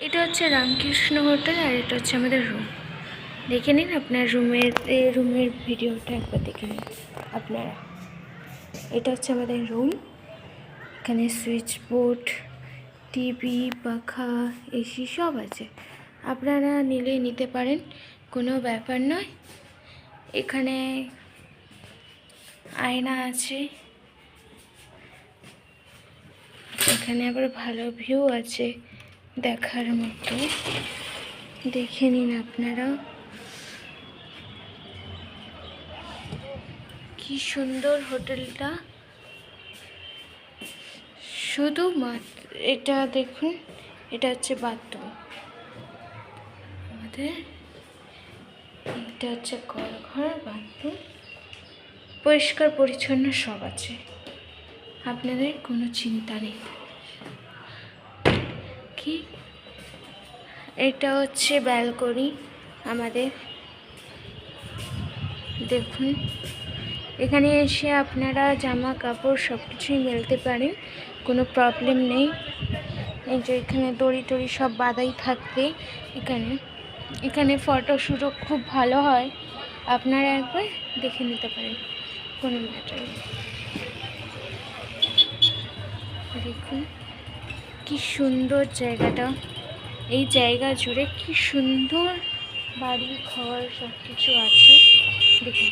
এটা হচ্ছে রামকৃষ্ণ হোটেল আর এটা হচ্ছে আমাদের রুম। দেখে নিন আপনার রুমের ভিডিওটা একবার দেখে নিন আপনারা। এটা হচ্ছে আমাদের রুম। এখানে সুইচ বোর্ড, টিভি, পাখা, এসি সব আছে। আপনারা নিলে নিতে পারেন, কোনো ব্যাপার নয়। এখানে আয়না আছে, এখানে আবার ভালো ভিউ আছে দেখার মতো। দেখে নিন আপনারা, কি সুন্দর হোটেলটা। শুধুমাত্র এটা দেখুন, এটা হচ্ছে বাথরুম আমাদের। এটা হচ্ছে ঘর, বাথরুম পরিষ্কার পরিচ্ছন্ন সব আছে, আপনাদের কোনো চিন্তা নেই। কি এটা হচ্ছে ব্যালকনি আমাদের। দেখুন, এখানে এসে আপনারা জামা কাপড় সব কিছুই মেলতে পারেন, কোনো প্রবলেম নেই। এই যে এখানে দড়ি টড়ি সব বাঁধাই থাকবে। এখানে ফটোশ্যুটও খুব ভালো হয়, আপনারা একবার দেখে নিতে পারেন, কোনো ম্যাটার নেই। দেখুন কি সুন্দর জায়গাটা, এই জায়গা জুড়ে কি সুন্দর বাড়ি ঘর সব কিছু আছে। দেখুন।